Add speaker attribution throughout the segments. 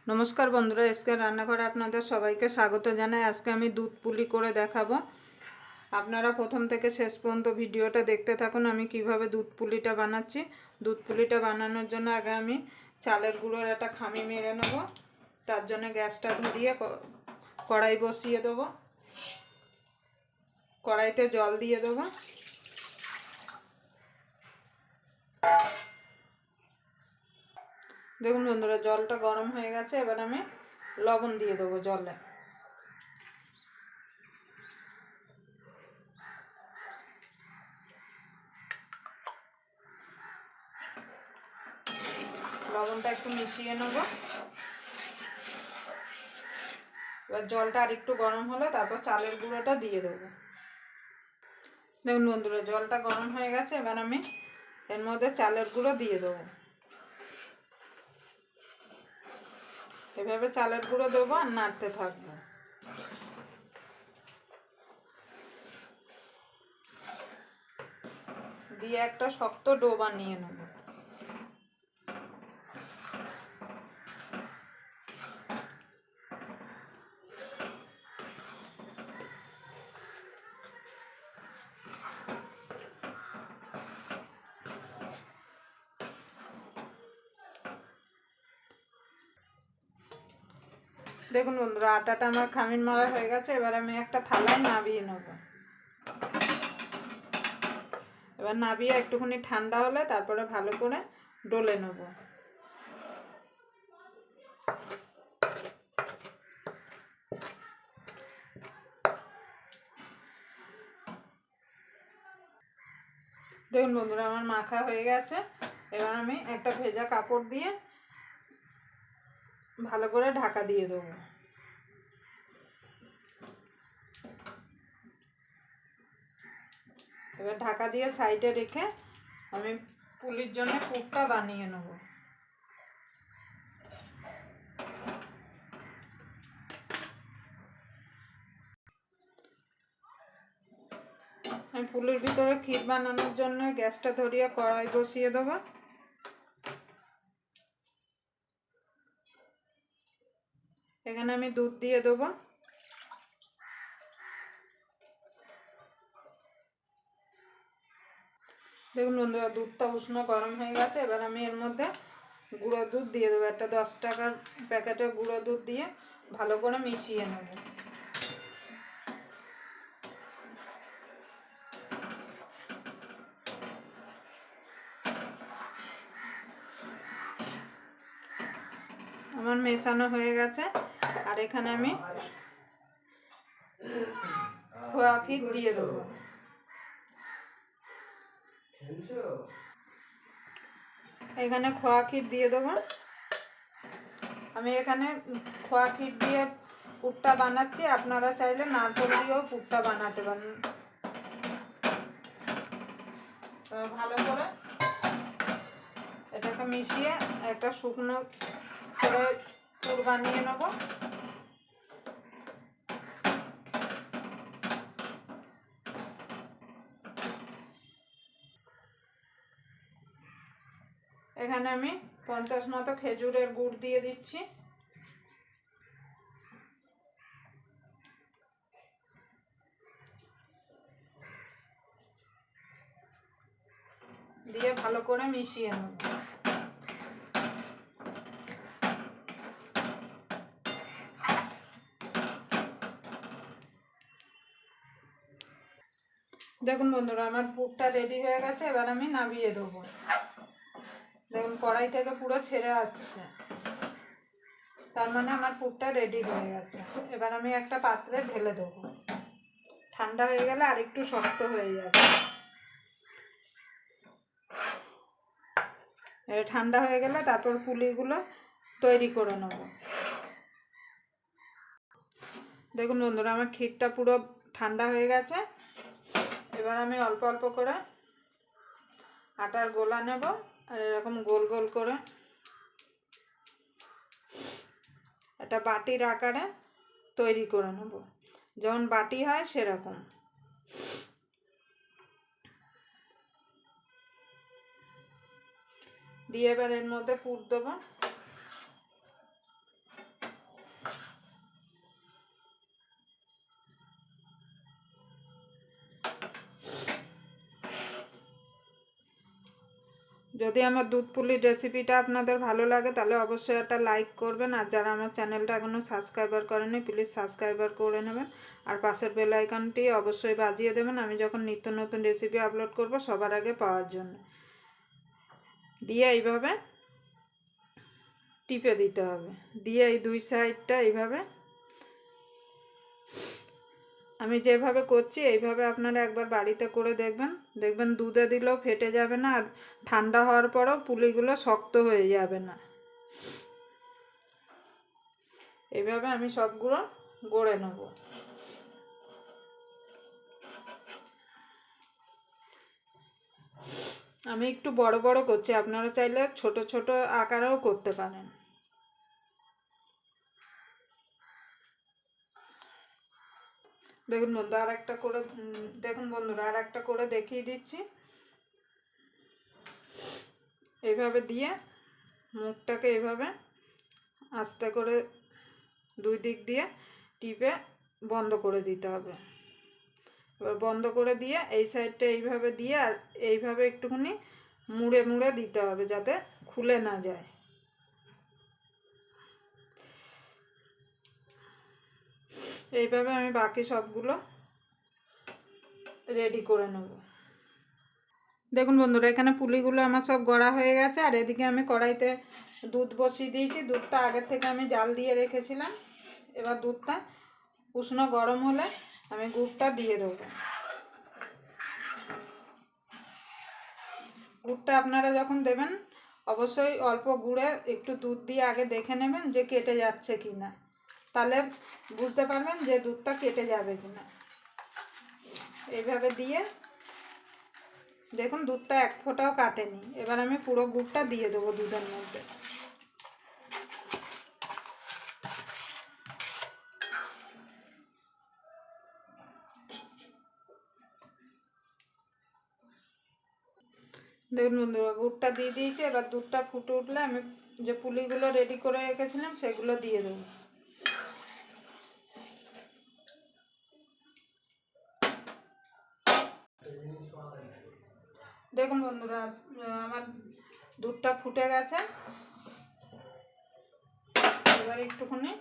Speaker 1: नमस्कार बंधुरा एसके रान्नाघरे आपनादेर सबाइके स्वागत जानाई। आज के आमी दूध पुली करे देखाबो। आपनारा प्रथम थेके शेष पर्यन्त भिडियोटा देखते थाकुन आमी किभाबे दूध पुलिटा बानाच्छि। दूध पुलिटा बानानोर जोन्नो आगे आमी चालेर गुड़ोर एकटा खामी मेरे नेब। तार जोन्नो ग्यासटा धरिये कड़ाई बसिए देब। कड़ाईते जल दिए देब। देखुन बंधुरा जलटा गरम हो गेछे। एबार आमी लवण दिए देब जले। लवणटा एकटु मिशिए नेब। एबार जलटा आरेकटु गरम होले तारपर चालेर गुঁড়োটা दिए देब। देखुन बंधुरा जलटा गरम हो गेछे। एबार आमी एर मধ্যে चालेर गुঁড়ো दिए देब। एभाবে चालेर गुঁড়ো देব और नाड़ते থাকবো। দিয়ে একটা শক্ত ডো বানিয়ে নেব। देखुन बंधुरा आटाटा आमार खामिर मारा हो गेछे। एबार आमी एकटा थालाय नाबिये नेब। एबार नाबिये एकटुखानि ठंडा होले तारपरे भालो करे डले नेब। देखुन बंधुरा आमार माखा हो गेछे। एबार आमी एकटा भेजा कापड़ दिए भालो करे ढाका दिए देब। एबार ढाका दिए साइडे रेखे आमी पुलिर जोन्नो पुरटा बानिये नेब। आमी पुलिर भितरे क्षीर बानानोर जोन्नो ग्यासटा धरिये कड़ाई बसिए देब। एखाने आमी दूध दिए देब। देखुन बंधुरा दूधटा उष्ण गरम हो गेछे। एबार आमी एर मধ্যে गुঁড়ো दूध दिए देब। একটা 10 টাকার প্যাকেটের गुঁড়ো दूध দিয়ে ভালো করে মিশিয়ে নেব। আমার মেশানো হয়ে গেছে। আর এখানে আমি খোয়া ক্ষীর দিয়ে দেব। এখানে খোয়া ক্ষীর দিয়ে দেব। আমি এখানে খোয়া ক্ষীর দিয়ে পুরটা বানাচ্ছি। আপনারা চাইলে নারকেল দিয়েও পুরটা বানাতে পারেন। ভালো করে এটাকে মিশিয়ে একটা শুকনো করে পুর বানিয়ে নেব। এখানে আমি 50 মতো খেজুরের গুড় দিয়ে দিচ্ছি। দিয়ে ভালো করে মিশিয়ে নেব। দেখুন বন্ধুরা আমার পুরটা রেডি হয়ে গেছে। এবার আমি নামিয়ে দেবো। দেখুন কড়াই থেকে পুরো ছেড়ে আসছে। তার মানে আমার পুরটা রেডি হয়ে গেছে। এবার আমি একটা পাত্রে ঢেলে দেবো। ঠান্ডা হয়ে গেলে আরেকটু শক্ত হয়ে যাবে। ঠান্ডা হয়ে গেলে তারপর পুলিগুলো তৈরি করে নেব। দেখুন বন্ধুরা আমার ক্ষীরটা পুরো ঠান্ডা হয়ে গেছে। এবার আমি অল্প অল্প করে আটার গোলা নেব আর এরকম গোল গোল করে একটা বাটির আকারে তৈরি করে নেব। যেমন বাটি হয় সেরকম। দিয়ে এবার এর মধ্যে পুর দেব। যদি আমার দুধ পুলির রেসিপিটা আপনাদের ভালো লাগে তাহলে অবশ্যই একটা লাইক করবেন, আর যারা আমার চ্যানেলটা এখনও সাবস্ক্রাইবার করেনি প্লিজ সাবস্ক্রাইবার করে নেবেন, আর পাশের বেল আইকনটি অবশ্যই বাজিয়ে দেবেন আমি যখন নিত্য নতুন রেসিপি আপলোড করব সবার আগে পাওয়ার জন্য। দিয়ে এইভাবে টিপে দিতে হবে, দিয়ে এই দুই সাইডটা এইভাবে আমি যেভাবে করছি এইভাবে আপনারা একবার বাড়িতে করে দেখবেন, দেখবেন দুধে দিলেও ফেটে যাবে না, আর ঠান্ডা হওয়ার পরেও পুলিগুলো শক্ত হয়ে যাবে না। এইভাবে আমি সবগুলো গড়ে নেব। আমি একটু বড় বড় করছি, আপনারা চাইলে ছোট ছোট আকারেও করতে পারেন। দেখুন বন্ধু আর একটা করে দেখুন বন্ধুরা আর একটা করে দেখিয়ে দিচ্ছি। এইভাবে দিয়ে মুখটাকে এইভাবে আস্তে করে দুই দিক দিয়ে টিপে বন্ধ করে দিতে হবে। এবার বন্ধ করে দিয়ে এই সাইডটা এইভাবে দিয়ে আর এইভাবে একটুখানি মুড়ে মুড়ে দিতে হবে যাতে খুলে না যায়। এইভাবে আমি বাকি সবগুলো রেডি করে নেব। দেখুন বন্ধুরা এখানে পুলিগুলো আমার সব গড়া হয়ে গেছে, আর এদিকে আমি কড়াইতে দুধ বসিয়ে দিয়েছি। দুধটা আগের থেকে আমি জাল দিয়ে রেখেছিলাম। এবার দুধটা উষ্ণ গরম হলে আমি গুড়টা দিয়ে দেবো। গুড়টা আপনারা যখন দেবেন অবশ্যই অল্প গুড়ে একটু দুধ দিয়ে আগে দেখে নেবেন যে কেটে যাচ্ছে কি না, তাহলে বুঝতে পারবেন যে দুধটা কেটে যাবে কি না। এইভাবে দিয়ে দেখুন দুধটা এক ফোঁটাও কাটেনি। এবার আমি পুরো গুড়টা দিয়ে দেবো দুধের মধ্যে। দেখুন বন্ধুরা গুড়টা দিয়ে দিয়েছি। এবার দুধটা ফুটে উঠলে আমি যে পুলিগুলো রেডি করে রেখেছিলাম সেগুলো দিয়ে দেবো। দেখুন বন্ধুরা আমার দুধটা ফুটে গেছে। এবার একটুখানি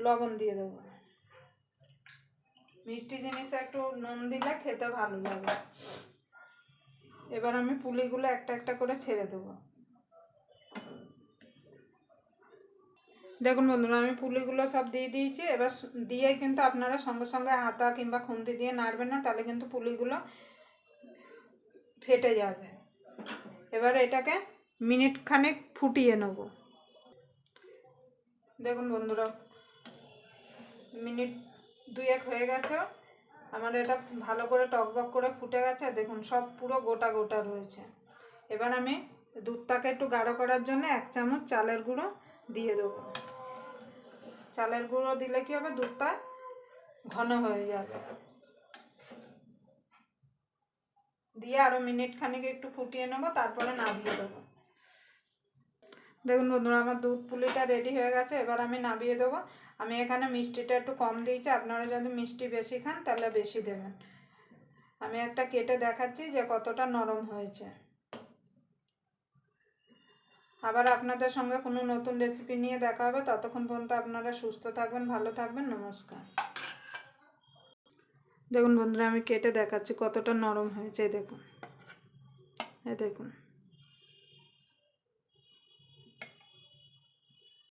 Speaker 1: লবণ দিয়ে দেবো। মিষ্টি জিনিসে একটু নুন দিলে খেতে ভালো লাগে। এবার আমি পুলিগুলো একটা একটা করে ছেড়ে দেবো। দেখুন বন্ধুরা আমি পুলিগুলো সব দিয়ে দিয়েছি। এবার দিয়ে কিন্তু আপনারা সঙ্গে সঙ্গে হাতা কিংবা খুন্তি দিয়ে নাড়বেন না, তাহলে কিন্তু পুলিগুলো ফেটে যাবে। এবার এটাকে মিনিট খানেক ফুটিয়ে নেব। দেখুন বন্ধুরা মিনিট দুয়েক হয়ে গেছে, আমার এটা ভালো করে টকবক করে ফুটে গেছে। দেখুন সব পুরো গোটা গোটা রয়েছে। এবার আমি দুধটাকে একটু গাঢ় করার জন্য 1 চামচ চালের গুঁড়ো দিয়ে দেবো। চালের গুঁড়ো দিলে কি হবে দুধটা ঘন হয়ে যাবে। দিয়ে আরও মিনিট খানিক একটু ফুটিয়ে নেবো, তারপরে নামিয়ে দেবো। দেখুন বন্ধুরা আমার দুধ পুলিটা রেডি হয়ে গেছে। এবার আমি নামিয়ে দেবো। আমি এখানে মিষ্টিটা একটু কম দিয়েছি, আপনারা যদি মিষ্টি বেশি খান তাহলে বেশি দেবেন। আমি একটা কেটে দেখাচ্ছি যে কতটা নরম হয়েছে। আবার আপনাদের সঙ্গে কোনো নতুন রেসিপি নিয়ে দেখা হবে। ততক্ষণ পর্যন্ত আপনারা সুস্থ থাকবেন, ভালো থাকবেন। নমস্কার। দেখুন বন্ধুরা আমি কেটে দেখাচ্ছি কতটা নরম হয়েছে। দেখুন এই দেখুন।